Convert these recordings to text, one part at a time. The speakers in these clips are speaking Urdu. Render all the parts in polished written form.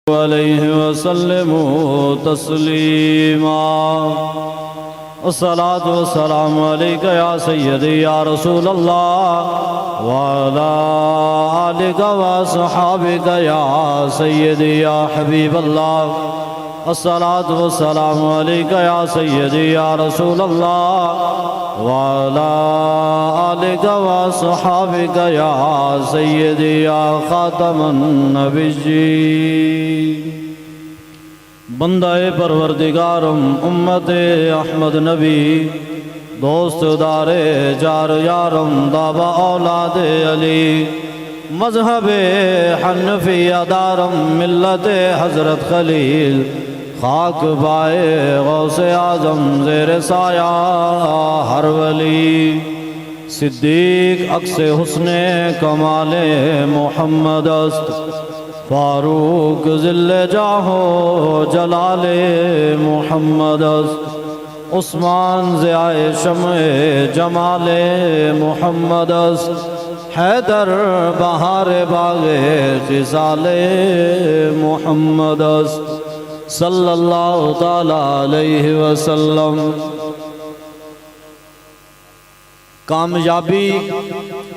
علیہ وسلم تسلیما الصلاۃ والسلام علیک یا سیدی یا رسول اللہ وعلی آلک وصحابک یا سیدی یا حبیب اللہ الصلاۃ والسلام علیک یا سیدی یا رسول اللہ وعلی آلک وصحابک یا سیدی یا خاتم النبیین بندہ پروردگارم امت احمد نبی دوست دار جار یارم دابا اولاد علی مذہب حنفیہ دارم ملت حضرت خلیل خاک بائے غوث اعظم زیر سایہ ہر ولی صدیق عکس حسن کمال محمد است فاروق ذل جاہو جلال محمد است عثمان ضیاء شمع جمال محمد است حیدر بہار باغ خصال محمد است صلی اللہ تعالی علیہ وسلم کامیابی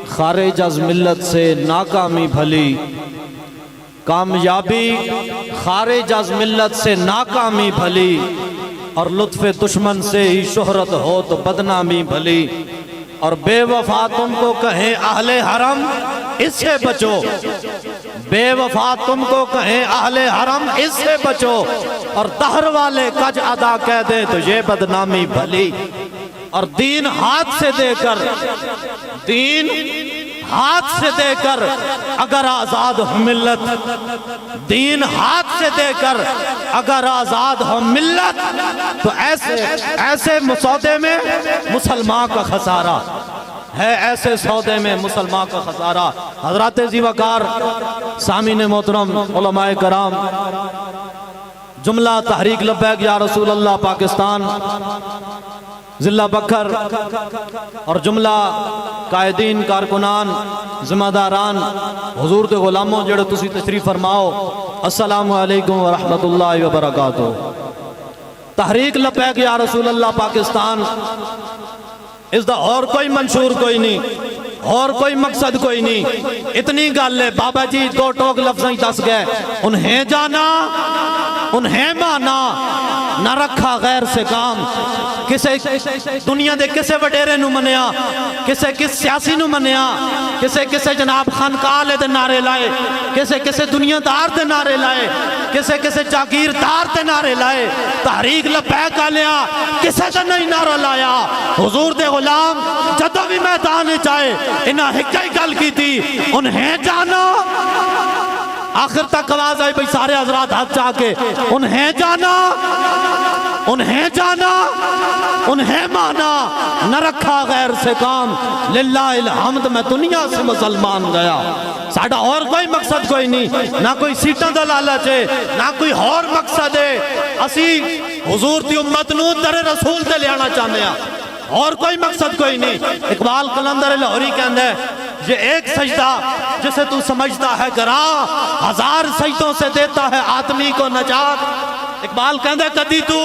خارج از ملت سے ناکامی بھلی کامیابی خارج از ملت سے ناکامی بھلی اور لطف دشمن سے ہی شہرت ہو تو بدنامی بھلی اور بے وفا تم کو کہیں اہل حرم اس سے بچو بے وفا تم کو کہیں اہل حرم اس سے بچو اور دہر والے کج ادا کہہ دیں تو یہ بدنامی بھلی اور دین ہاتھ سے دے کر دین ہاتھ سے دے کر اگر آزاد ہو ملت دین ہاتھ سے دے کر اگر آزاد ہو ملت تو ایسے سودے میں مسلمان کا خسارہ ہے ایسے سودے میں مسلمان کا خسارہ حضرات ذی وقار سامعین محترم علماء کرام جملہ تحریک لبیک یا رسول اللہ پاکستان ضلع بکھر اور جملہ قائدین کارکنان ذمہ داران حضور کے غلاموں جڑے تسی تشریف فرماؤ السلام علیکم ورحمت اللہ وبرکاتہ تحریک لبیک یا رسول اللہ پاکستان اس دا اور کوئی منشور کوئی نہیں اور کوئی مقصد کوئی نہیں اتنی گل ہے بابا جی دو ٹوک لفظیں دس گئے انہیں جانا انہیں مانا نہ رکھا غیر سے کام کسے دنیا دے کسے وڈیرے نو منیا کسے کس سیاسی نو منیا کسے جناب خانقاہ دے نعرے لائے کسے دنیا دار دے نعرے لائے کسے جاگیر دار دے نعرے لائے تحریک لبیک آلیا کسے دے نہیں نعرہ لایا حضور دے غلام جدو بھی میدان چاہے انہاں ہکائی گل کی تھی انہیں جانا آخر تک آواز آئی بھئی سارے حضرات ہاتھ چاہ کے انہیں جانا انہیں مانا نہ رکھا غیر سے کام للہ الحمد میں دنیا سے مسلمان گیا ساڑھا اور کوئی مقصد کوئی نہیں نہ کوئی سیٹاں دا لالچ ہے نہ کوئی اور مقصد ہے اسی حضور دی امت نو در رسول دے لے آنا چاہنے ہیں اور کوئی مقصد کوئی نہیں اقبال قلندر لاہوری کہندہ ہے یہ ایک سجدہ جسے تو سمجھتا ہے گراں ہزار سجدوں سے دیتا ہے آدمی کو نجات اقبال کہندہ ہے کدی تو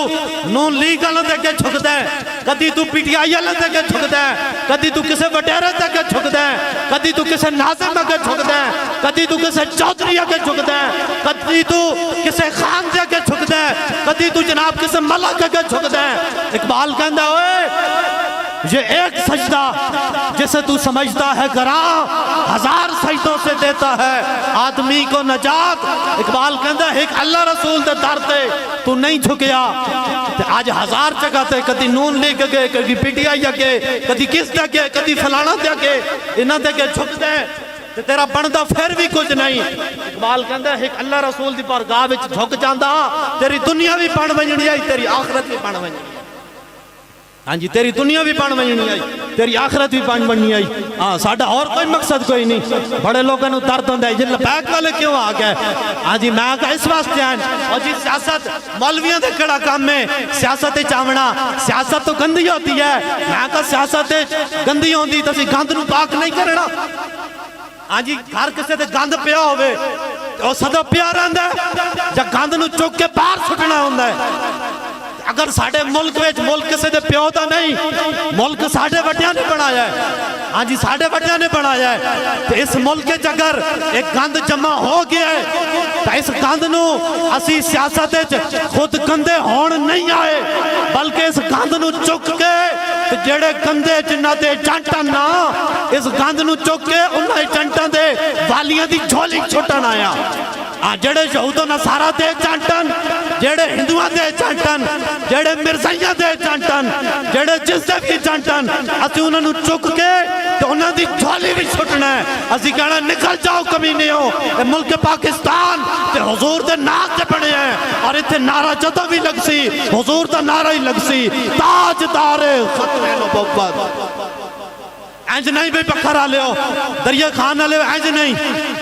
نون لیگ لندے کے چھک دیں کدی تو پی ٹی آئی لندے کے چھک دیں کدی تو کسے وڈیرے دے کے چھک دیں کدی تو کسے ناظم کے چھک دیں کدی تو کسے چودھریہ کے چھک دیں کدی تو کسے خان دے کے چھک دیں کدی تو جناب کسے ملک کے چھک دیں اقبال کہندہ ہوئے یہ ایک سجدہ جسے تو سمجھتا ہے گراں ہزار سجدوں سے دیتا ہے آدمی کو نجات اقبال کہندہ ہے ایک اللہ رسول دے در دے تو نہیں جھکیا آج ہزار جگہ تے کدی نون لے کے کدی پی ٹی آئی کے کدی کس دے کے کدی فلانا دے کے انہ دے کے جھک دے تیرا بندہ پھر بھی کچھ نہیں اقبال کہندہ ہے ایک اللہ رسول دی بارگاہ وچ جھک جاندہ تیری دنیا بھی بن ونجنی آئی تیری آخرت بھی بن ونجنی ہاں جی تیری دنیا بھی بن ونجنی آئی تیری آخرت بھی بن ونجنی آئی ہاں ساڑھا اور کوئی مقصد کوئی نہیں بڑے لوگوں نے درد ہوندہ ہے یہ لبیک والے کیوں آگئے ہاں جی میں کہا اس واسطے آئیں اور جی سیاست مولویاں دے کڑا کام میں سیاست چاونا سیاست تو گندی ہوتی ہے میں کہا سیاست گندی ہوندی تو سی گند نو پاک نہیں کرنا ہاں جی گھر کسے تے گند پیا ہوئے وہ سدا پیار آندا ہے جا گند نو چک کے باہر سٹنا ہوندا ہے اگر ساڑھے ملک ویچ ملک سے دے پیو دا نہیں ملک ساڑھے وٹیاں نے بنایا ہے ہاں جی ساڑھے وٹیاں نے بنایا ہے تو اس ملک کے جگر ایک گند جمع ہو گیا ہے تو اس گند نو اسی سیاست خود گندے ہون نہیں آئے بلکہ اس گند نو چک کے جڑے گندے جنہ دے جانٹا نا اس گند نو چک کے انہیں جانٹا دے والیاں دی جھولی چھوٹا نایا جڑے یہودو نصارہ دے چانٹن جڑے ہندوان دے چانٹن جڑے مرزائیاں دے چانٹن جڑے جس دے بھی چانٹن اسی انہوں نے چک کے تو انہوں دی جھولی بھی چھٹنا ہے اسی کہنا نکل جاؤ کمینے ہو ملک پاکستان تے حضور دے ناک دے پڑے ہیں اور اتھے نعرہ جدہ بھی لگ سی حضور دا نعرہ ہی لگ سی تاجدار ختم نبوت اینج نہیں بھی پکھر آ لے ہو دریا خان آلے ہو اینج نہیں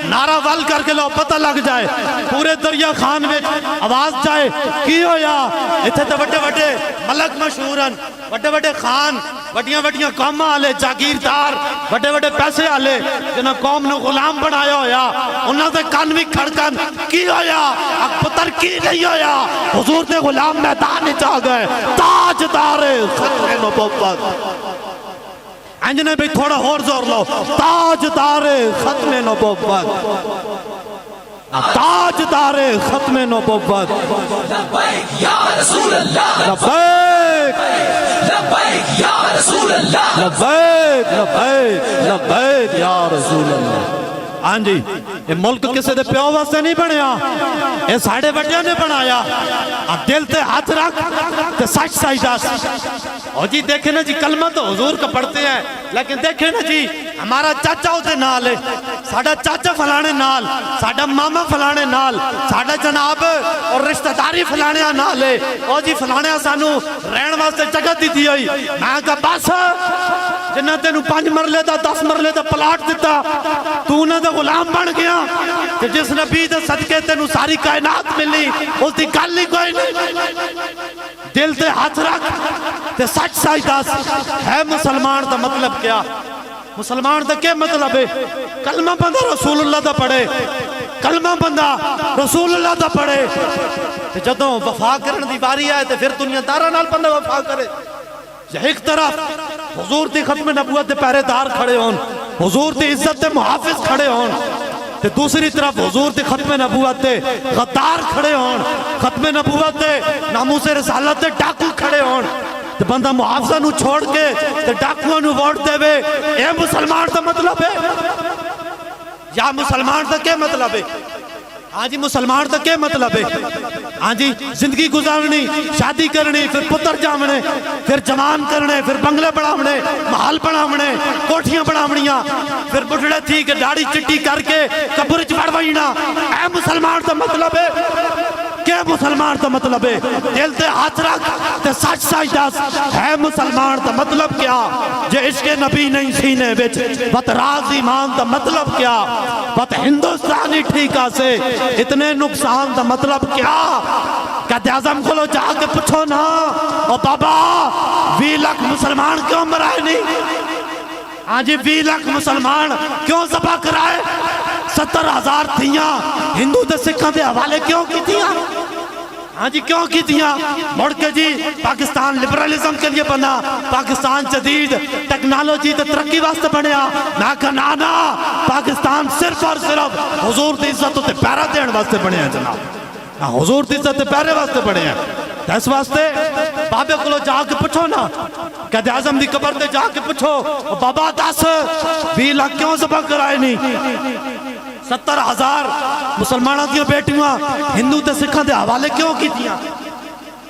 نعرہ وال کر کے لو پتہ لگ جائے پورے دریا خان میں آواز جائے کی ہو یا اتھے تے وڈے وڈے ملک مشہورن وڈے وڈے خان وڈیاں وڈیاں قوم آلے جاگیردار وڈے وڈے پیسے آلے جنہاں قوم نے غلام بنایا ہو یا انہاں سے کان بھی کھڑکن کی ہو یا پتر کی نہیں ہو یا حضور دے غلام میدان چاہ گئے تاجدار ختم نبوت انجنے بھی تھوڑا اور زور لو تاجدار ختم نبوت تاجدار ختم نبوت لبیک یا رسول اللہ لبیک لبیک یا رسول اللہ لبیک لبیک لبیک یا رسول اللہ ہاں جی یہ ملک کسے دے پیو واسطے نہیں بنیا یہ ساڑھے وڈیاں نے بنایا دل تے ہاتھ رکھ تے سچ سچ دس اور جی دیکھیں نا جی کلمہ تو حضور کا پڑھتے ہیں لیکن دیکھیں نا جی ہمارا چاچا ہوتے نال ہے ساڑھا چاچا فلانے نال ساڑھا ماما فلانے نال ساڑھا جناب اور رشتہ داری فلانے نال ہے اور جی فلانے سانو رہن واسطے جگہ دی دی ہوئی میں کہا بس جنہ تینو 5 مرلے دا 10 مرلے دا پلاٹ دیتا تو انہوں دا غلام بن گیا کہ جس نبی دے صدقے تینو ساری کائنات ملی اس دی گل نہیں کوئی نہیں دل تے ہاتھ رکھ تے سچ سچ دس ہے مسلمان دا مطلب کیا مسلمان دا کیا مطلب ہے کلمہ بندہ رسول اللہ دا پڑھے کلمہ بندہ رسول اللہ دا پڑھے جدوں وفا کرن دی باری آئے تے پھر دنیا دارہ نال بندہ وفا کرے ایک طرف حضور دی ختم نبوت دے پہرے دار کھڑے ہون حضور دی عزت دے محافظ کھڑے ہون تے دوسری طرف حضور دی ختم نبوت دے غدار کھڑے ہون ختم نبوت دے ناموس رسالت دے ڈاکو کھڑے ہون تے بندہ محافظہ نو چھوڑ کے تے ڈاکوہ نو ووٹ دے وے اے مسلمان دا مطلب ہے یا مسلمان دا کیا مطلب ہے ہاں جی مسلمان دا کیا مطلب ہے ہاں جی زندگی گزارنی شادی کرنی پھر پتر جامنے پھر جوان کرنے پھر بنگلے بڑھاونے محل بڑھاونے کوٹھیاں بڑھاونیاں پھر بڑھڑے تھی کہ داڑھی چٹی کر کے قبر چڑھ وائنا اے مسلمان دا مطلب ہے کیا مسلمان دا مطلب ہے دل تے ہاتھ رکھ تے سچ سچ دس ہے مسلمان دا مطلب کیا جے عشق نبی نہیں سینے وچ بت راز ایمان دا مطلب کیا بت ہندوستانی ٹھیکہ سے اتنے نقصان دا مطلب کیا قائد اعظم کو لو جا کے پوچھو نا اور بابا 20 لاکھ مسلمان کیوں مرائے نہیں ہاں جی 20 لاکھ مسلمان کیوں ذبح کرائے 70,000 تھیاں ہندو دے سکھاں دے حوالے کیوں کی تھیاں ہاں جی کیوں کی تھیاں مڑ کے جی پاکستان لبرالزم کے لیے بنا پاکستان جدید ٹیکنالوجی تے ترقی واسطے بنیا میں کہا نانا پاکستان صرف اور صرف حضور دی عزت تے پیرا دین واسطے بنے ہیں جناب حضور دی عزت تے پیرے واسطے بنے ہیں اس واسطے بابے کو لو جا کے پوچھو نا قائد اعظم دی قبر تے جا کے پوچھو بابا 10 20 لاکھ کیوں ذبح کرائے نہیں 70,000 مسلمانوں کی بیٹیاں ہندو تے سکھاں دے حوالے کیوں کی تھیاں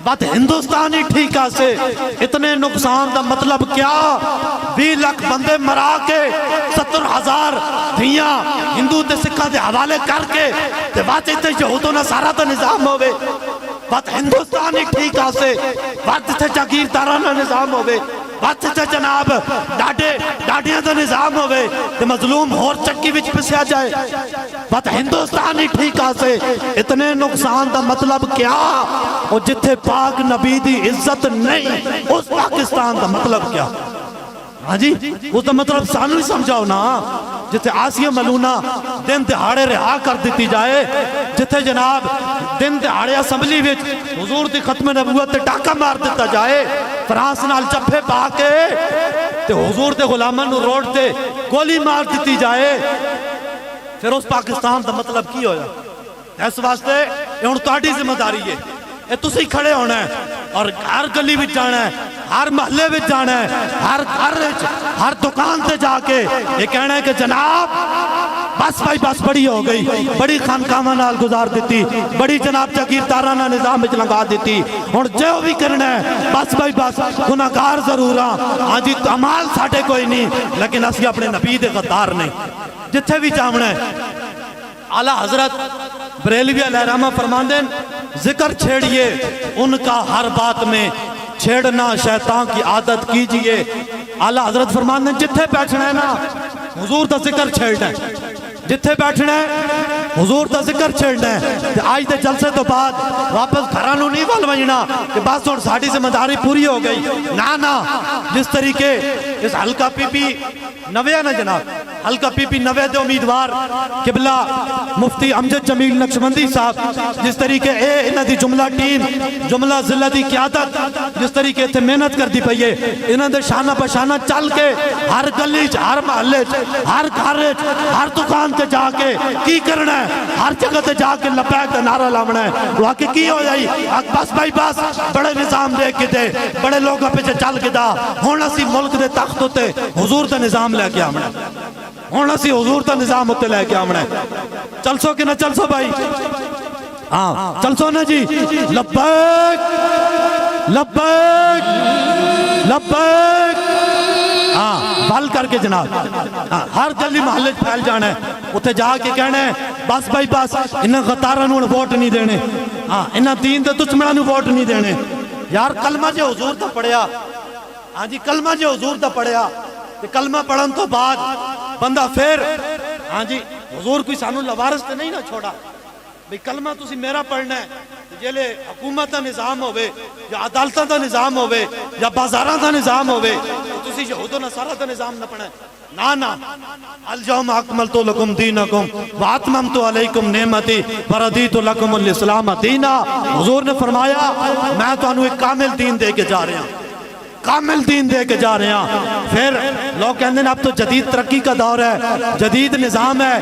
بات ہندوستانی ٹھیکہ سے اتنے نقصان دا مطلب کیا 20 لاکھ بندے مرا کے 70,000 دھیاں ہندو تے سکھاں دے حوالے کر کے تے بات اتنے یہودوں نے سارا تا نظام ہوئے بات ہندوستانی ٹھیکہ سے بات اتنے جاگیردارانہ نظام ہوئے بات اتنے جناب ڈاڑیاں دا نظام ہوئے تے مظلوم ہور چکی وچ پسیا جائے بات ہندوستانی ٹھیکہ سے اتنے نقصان دا مطلب کیا اور جتھے پاک نبی دی عزت نہیں اس پاکستان دا مطلب کیا ہاں جی اس دا مطلب سانو ہی سمجھاؤ نا جتھے آسیہ ملونہ دن دہاڑے رہا کر دیتی جائے، جتھے جناب دن دہاڑے اسمبلی وچ حضور دی ختم نبوت تے ڈاکہ مار دیتا جائے، فرانس نال جفے پا کے تے حضور دے غلاماں نو روڈ تے گولی مار دیتی جائے، پھر اس پاکستان دا مطلب کی ہویا؟ اس واسطے یہ ہن تہاڈی ذمہ داری ہے، یہ تسی کھڑے ہونا ہے اور ہر گلی وچ جانا ہے، ہر محلے وچ جانا ہے، ہر گھر وچ ہر دکان تے جا کے یہ کہنا ہے کہ جناب بس بھائی بس بڑی ہو گئی، بڑی خانقاہاں نال گزار دیتی، بڑی جناب جاگیردارانہ نظام وچ لگا دیتی، ہن جو بھی کرنا ہے بس بھائی بس، گناہگار ضرور ہاں جی اعمال ساڈے کوئی نہیں لیکن اسی اپنے نبی دے غدار نہیں، جتھے بھی جاونا ہے۔ اعلیٰ حضرت بریلوی علیہ الرحمہ فرماندے ذکر چھیڑیے ان کا ہر بات میں، چھیڑنا شیطان کی عادت کیجئے۔ اعلیٰ حضرت فرماندے جتھے بیٹھنا ہے نا حضور دا ذکر چھیڑنا ہے، جتھے بیٹھنا ہے حضور دا ذکر چھیڑنا ہے۔ آج دے جلسے تو بعد واپس گھرانوں نہیں بلوائنا کہ بس اور ساڑھی ذمہ داری پوری ہو گئی، نا جس طریقے اس حلقہ پی پی نوے ہے نا جناب، حلقہ پی پی نوے دے امیدوار قبلہ مفتی امجد جمیل نقشبندی صاحب جس طریقے انہاں دی جملہ ٹیم جملہ ضلع دی قیادت جس طریقے تے محنت کر دی پئیے، انہاں دے شانہ پشانہ چل کے ہر گلی ہر محلے ہر گھر ہر دکان تے جا کے کی کرنا ہے، ہر جگہ تے جا کے لبیک تے نعرہ لاونا ہے، وہ کہ کی ہو جائی بس بھائی بس بڑے نظام دے کے دے بڑے لوگوں پیچھے چل کے دا ہن اسی ملک دے تخت تے حضور دا نظام لے کے آمنا ہے، ہن اسی حضور دا نظام تے لے کے آمنا ہے۔ چل سو کہ نہ چل سو بھائی؟ ہاں چل سو نا جی، لبیک لبیک لبیک، ہاں بھل کر کے جناب ہر گلی محلے پھیل جانا ہے، اتھے جا کے کہنا ہے بس بھائی بس انہاں غداراں نوں ووٹ نہیں دینے، ہاں انہاں دین دے دشمناں نوں ووٹ نہیں دینے۔ یار کلمہ جے حضور دا پڑھیا، ہاں جی کلمہ جے حضور دا پڑھیا تے کلمہ پڑھن تو بعد بندہ پھر ہاں جی حضور کوئی سانو لوارث تے نہیں نہ چھوڑا بھئی کلمہ تسی میرا پڑھنا ہے، جیلے حکومت دا نظام ہوئے یا عدالتہ دا نظام ہوئے یا بازاراں دا نظام ہوئے تسی یہود و نصارہ دا نظام نہ پڑھنا ہے، نا الجوم اکملت لکم دینکم واتممت علیکم نعمتی وردیت لکم الاسلام دینا۔ حضور نے فرمایا میں تو انہوں ایک کامل دین دے کے جا رہے ہیں، کامل دین دے کے جا رہے ہیں۔ پھر لوگ کہتے ہیں اب تو جدید ترقی کا دور ہے، جدید نظام ہے،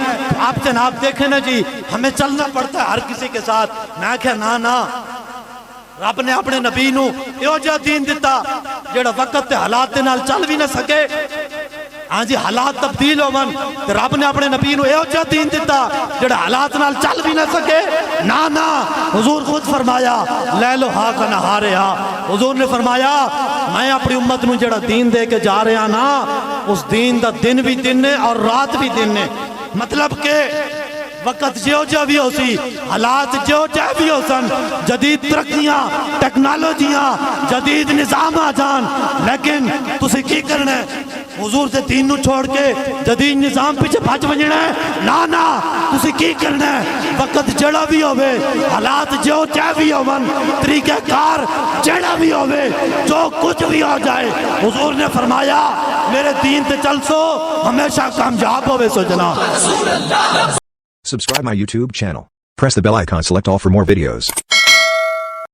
آپ جناب دیکھیں نا جی ہمیں چلنا پڑتا ہے ہر کسی کے ساتھ۔ میں کہا نا رب نے اپنے نبی نو ایو جا دین دیتا جڑا وقت تے حالات دے نال چل بھی نہ سکے، ہاں جی حالات تبدیل ہوون تے رب نے اپنے نبی نو ایو جا دین دیتا جڑا حالات نال چل بھی نہ سکے، نا حضور خود فرمایا لیلو ہا کا نہارے ہا، حضور نے فرمایا میں اپنی امت نو جڑا دین دے کے جا رہا نا اس دین دا دن بھی دن ہے اور رات بھی دن ہے، مطلب کہ وقت جو جا بھی ہو سی، حالات جو جا بھی ہو سن، جدید ترقیاں ٹیکنالوجیاں جدید نظام آ جان، لیکن تسی کی کرنا ہے حضور سے دین نو چھوڑ کے جدید نظام پیچھے بھاج بجنا ہے، نا تسی کی کرنا ہے وقت جڑا بھی ہوئے حالات جو جا بھی ہوون طریقہ کار جڑا بھی ہوئے جو کچھ بھی ہو جائے، حضور نے فرمایا میرے دین تے چل سو ہمیشہ کامیاب ہوئے سو جناب۔ Subscribe my YouTube channel. Press the bell icon, select all for more videos.